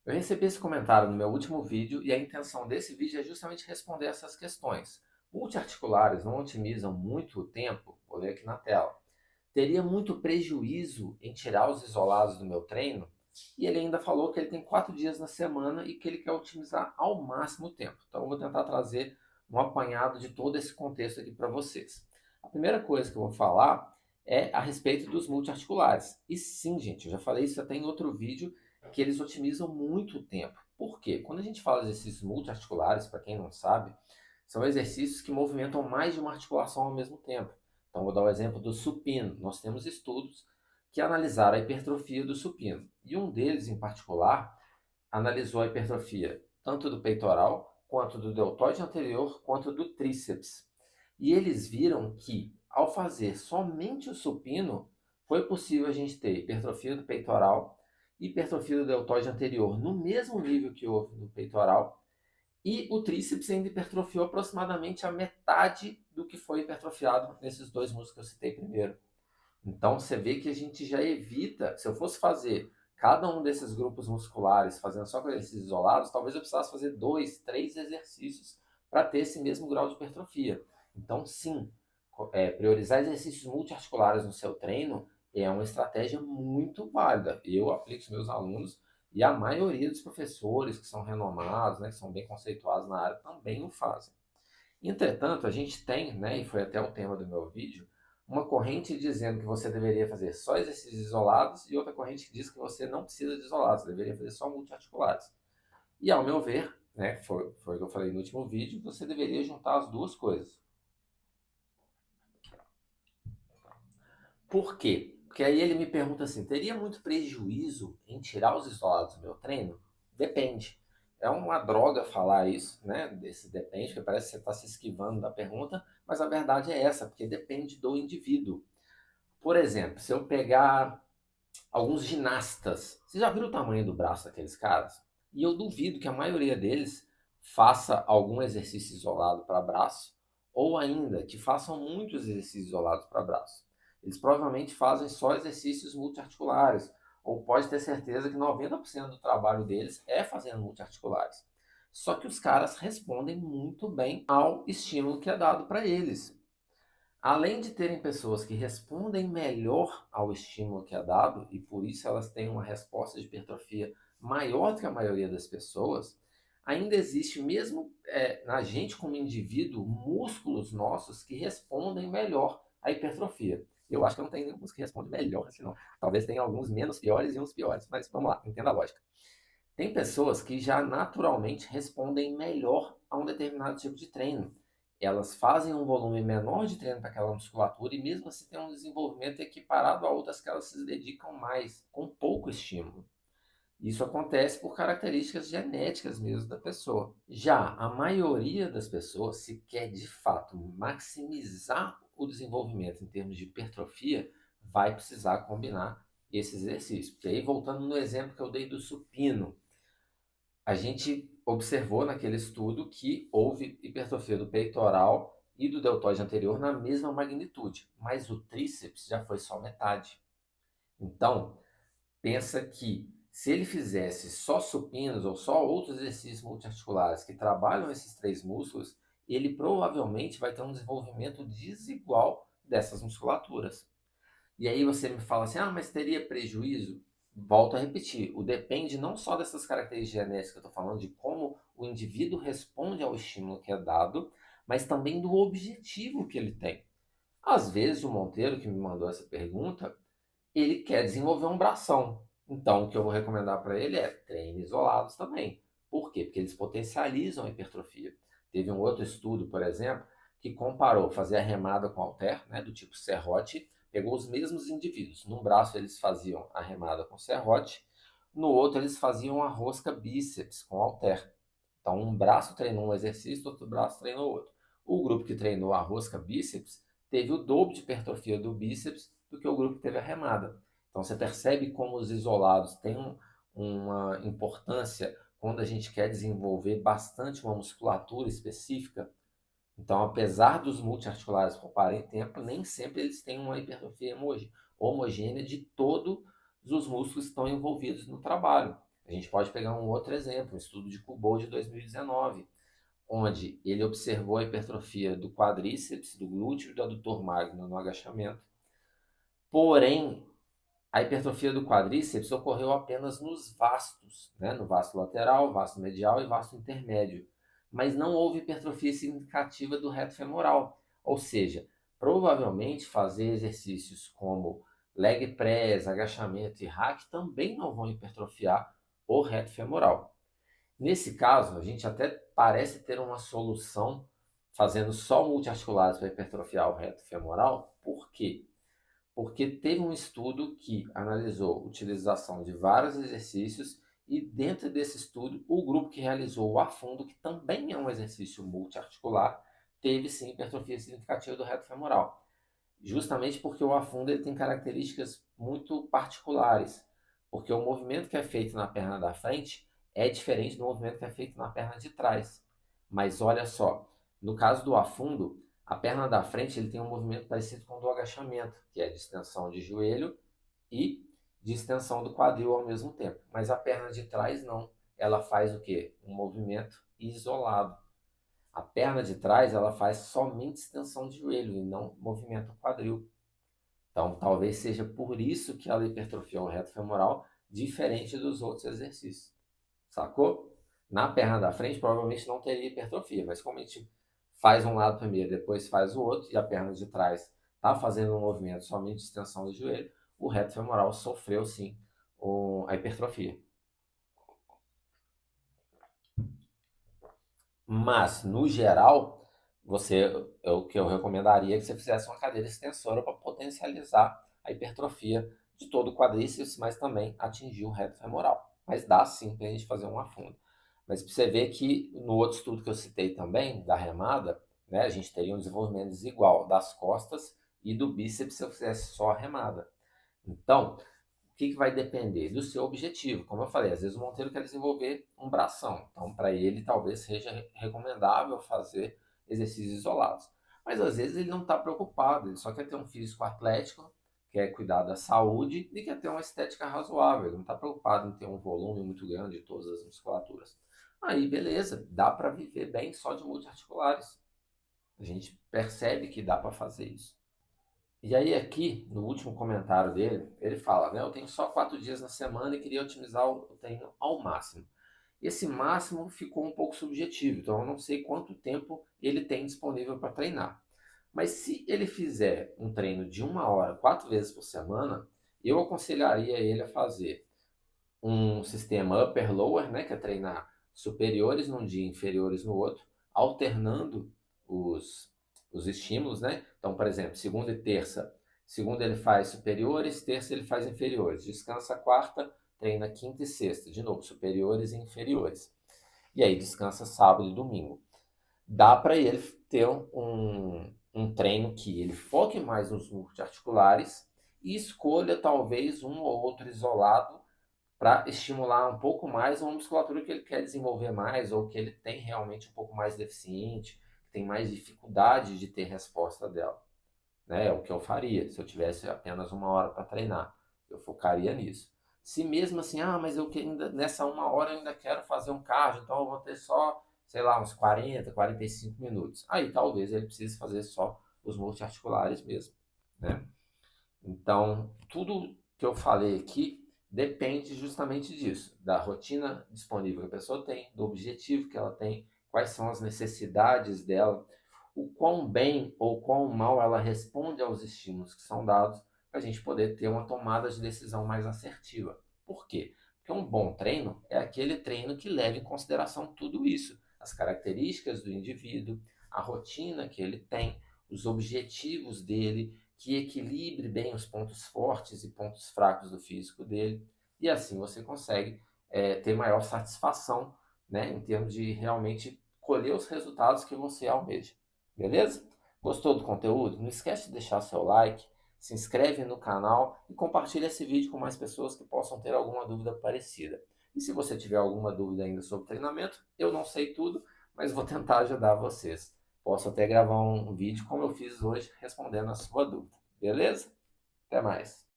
Eu recebi esse comentário no meu último vídeo e a intenção desse vídeo é justamente responder essas questões. Multiarticulares não otimizam muito o tempo? Vou ler aqui na tela. Teria muito prejuízo em tirar os isolados do meu treino? E ele ainda falou que ele tem 4 dias na semana e que ele quer otimizar ao máximo o tempo. Então eu vou tentar trazer um apanhado de todo esse contexto aqui para vocês. A primeira coisa que eu vou falar é a respeito dos multiarticulares. E sim, gente, eu já falei isso até em outro vídeo, que eles otimizam muito o tempo. Por quê? Quando a gente fala de exercícios multiarticulares, para quem não sabe, são exercícios que movimentam mais de uma articulação ao mesmo tempo. Então, vou dar o exemplo do supino. Nós temos estudos que analisaram a hipertrofia do supino. E um deles, em particular, analisou a hipertrofia tanto do peitoral, quanto do deltoide anterior, quanto do tríceps. E eles viram que, ao fazer somente o supino, foi possível a gente ter hipertrofia do peitoral e hipertrofia do deltoide anterior no mesmo nível que houve no peitoral, e o tríceps ainda hipertrofiou aproximadamente a metade do que foi hipertrofiado nesses dois músculos que eu citei primeiro. Então você vê que a gente já evita, se eu fosse fazer cada um desses grupos musculares fazendo só com exercícios isolados, talvez eu precisasse fazer 2, 3 exercícios para ter esse mesmo grau de hipertrofia. Então, sim, priorizar exercícios multiarticulares no seu treino é uma estratégia muito válida. Eu aplico os meus alunos e a maioria dos professores que são renomados, né, que são bem conceituados na área, também o fazem. Entretanto, a gente tem, né, e foi até o tema do meu vídeo, uma corrente dizendo que você deveria fazer só exercícios isolados e outra corrente que diz que você não precisa de isolados, você deveria fazer só multiarticulares. E ao meu ver, né, foi o que eu falei no último vídeo, você deveria juntar as duas coisas. Por quê? Porque aí ele me pergunta assim: teria muito prejuízo em tirar os isolados do meu treino? Depende. É uma droga falar isso, né? Desse depende, porque parece que você está se esquivando da pergunta, mas a verdade é essa, porque depende do indivíduo. Por exemplo, se eu pegar alguns ginastas, você já viu o tamanho do braço daqueles caras? E eu duvido que a maioria deles faça algum exercício isolado para braço, ou ainda que façam muitos exercícios isolados para braço. Eles provavelmente fazem só exercícios multiarticulares, ou pode ter certeza que 90% do trabalho deles é fazendo multiarticulares. Só que os caras respondem muito bem ao estímulo que é dado para eles. Além de terem pessoas que respondem melhor ao estímulo que é dado, e por isso elas têm uma resposta de hipertrofia maior do que a maioria das pessoas, ainda existe, mesmo na gente como indivíduo, músculos nossos que respondem melhor à hipertrofia. Eu acho que não tem nenhum músculo que responde melhor assim, não. Talvez tenha alguns menos piores e uns piores, mas vamos lá, entenda a lógica. Tem pessoas que já naturalmente respondem melhor a um determinado tipo de treino. Elas fazem um volume menor de treino para aquela musculatura e mesmo assim tem um desenvolvimento equiparado a outras que elas se dedicam mais, com pouco estímulo. Isso acontece por características genéticas mesmo da pessoa. Já a maioria das pessoas, se quer de fato maximizar o desenvolvimento em termos de hipertrofia, vai precisar combinar esses exercícios. E aí, voltando no exemplo que eu dei do supino, a gente observou naquele estudo que houve hipertrofia do peitoral e do deltoide anterior na mesma magnitude, mas o tríceps já foi só metade. Então, pensa que se ele fizesse só supinos ou só outros exercícios multiarticulares que trabalham esses três músculos, ele provavelmente vai ter um desenvolvimento desigual dessas musculaturas. E aí você me fala assim, ah, mas teria prejuízo? Volto a repetir, o depende não só dessas características genéticas que eu estou falando, de como o indivíduo responde ao estímulo que é dado, mas também do objetivo que ele tem. Às vezes o Monteiro, que me mandou essa pergunta, ele quer desenvolver um bração. Então o que eu vou recomendar para ele é treine isolados também. Por quê? Porque eles potencializam a hipertrofia. Teve um outro estudo, por exemplo, que comparou fazer a remada com halter, né, do tipo serrote, pegou os mesmos indivíduos. Num braço eles faziam a remada com serrote, no outro eles faziam a rosca bíceps com halter. Então um braço treinou um exercício, outro braço treinou outro. O grupo que treinou a rosca bíceps teve o dobro de hipertrofia do bíceps do que o grupo que teve a remada. Então você percebe como os isolados têm uma importância quando a gente quer desenvolver bastante uma musculatura específica. Então, apesar dos multiarticulares pouparem tempo, nem sempre eles têm uma hipertrofia homogênea de todos os músculos que estão envolvidos no trabalho. A gente pode pegar um outro exemplo, um estudo de Kubo de 2019, onde ele observou a hipertrofia do quadríceps, do glúteo e do adutor magno no agachamento. Porém, a hipertrofia do quadríceps ocorreu apenas nos vastos, né? No vasto lateral, vasto medial e vasto intermédio. Mas não houve hipertrofia significativa do reto femoral. Ou seja, provavelmente fazer exercícios como leg press, agachamento e hack também não vão hipertrofiar o reto femoral. Nesse caso, a gente até parece ter uma solução fazendo só multiarticulares para hipertrofiar o reto femoral. Por quê? Porque teve um estudo que analisou a utilização de vários exercícios e dentro desse estudo, o grupo que realizou o afundo, que também é um exercício multiarticular, teve sim hipertrofia significativa do reto femoral. Justamente porque o afundo ele tem características muito particulares, porque o movimento que é feito na perna da frente é diferente do movimento que é feito na perna de trás. Mas olha só, no caso do afundo, a perna da frente ele tem um movimento parecido com o do agachamento, que é de extensão de joelho e de extensão do quadril ao mesmo tempo. Mas a perna de trás não. Ela faz o quê? Um movimento isolado. A perna de trás ela faz somente extensão de joelho e não movimento quadril. Então, talvez seja por isso que ela hipertrofiou o reto femoral, diferente dos outros exercícios. Sacou? Na perna da frente, provavelmente não teria hipertrofia, mas como a gente faz um lado primeiro, depois faz o outro, e a perna de trás está fazendo um movimento somente de extensão do joelho, o reto femoral sofreu sim a hipertrofia. Mas, no geral, o que eu recomendaria é que você fizesse uma cadeira extensora para potencializar a hipertrofia de todo o quadríceps, mas também atingir o reto femoral. Mas dá sim para a gente fazer um afundo. Mas para você ver que no outro estudo que eu citei também, da remada, né, a gente teria um desenvolvimento desigual das costas e do bíceps se eu fizesse só a remada. Então, o que vai depender do seu objetivo? Como eu falei, às vezes o Monteiro quer desenvolver um bração. Então, para ele, talvez seja recomendável fazer exercícios isolados. Mas às vezes ele não está preocupado, ele só quer ter um físico atlético, quer cuidar da saúde e quer ter uma estética razoável. Ele não está preocupado em ter um volume muito grande de todas as musculaturas. Aí, beleza, dá para viver bem só de multiarticulares. A gente percebe que dá para fazer isso. E aí aqui, no último comentário dele, ele fala, né, eu tenho só 4 dias na semana e queria otimizar o treino ao máximo. Esse máximo ficou um pouco subjetivo, então eu não sei quanto tempo ele tem disponível para treinar. Mas se ele fizer um treino de 1 hora, 4 vezes por semana, eu aconselharia ele a fazer um sistema upper-lower, né, que é treinar superiores num dia, inferiores no outro, alternando os, os estímulos, né? Então, por exemplo, segunda e terça, segunda ele faz superiores, terça ele faz inferiores, descansa quarta, treina quinta e sexta, de novo, superiores e inferiores. E aí descansa sábado e domingo. Dá para ele ter um treino que ele foque mais nos multiarticulares e escolha talvez um ou outro isolado para estimular um pouco mais uma musculatura que ele quer desenvolver mais ou que ele tem realmente um pouco mais deficiente, que tem mais dificuldade de ter resposta dela. Né? É o que eu faria se eu tivesse apenas 1 hora para treinar. Eu focaria nisso. Se mesmo assim, mas eu ainda, nessa 1 hora eu ainda quero fazer um cardio, então eu vou ter só, sei lá, uns 40, 45 minutos. Aí talvez ele precise fazer só os multiarticulares mesmo. Né? Então, tudo que eu falei aqui depende justamente disso, da rotina disponível que a pessoa tem, do objetivo que ela tem, quais são as necessidades dela, o quão bem ou quão mal ela responde aos estímulos que são dados, para a gente poder ter uma tomada de decisão mais assertiva. Por quê? Porque um bom treino é aquele treino que leva em consideração tudo isso, as características do indivíduo, a rotina que ele tem, os objetivos dele, que equilibre bem os pontos fortes e pontos fracos do físico dele, e assim você consegue ter maior satisfação, né, em termos de realmente colher os resultados que você almeja. Beleza? Gostou do conteúdo? Não esquece de deixar seu like, se inscreve no canal e compartilha esse vídeo com mais pessoas que possam ter alguma dúvida parecida. E se você tiver alguma dúvida ainda sobre treinamento, eu não sei tudo, mas vou tentar ajudar vocês. Posso até gravar um vídeo como eu fiz hoje respondendo a sua dúvida. Beleza? Até mais.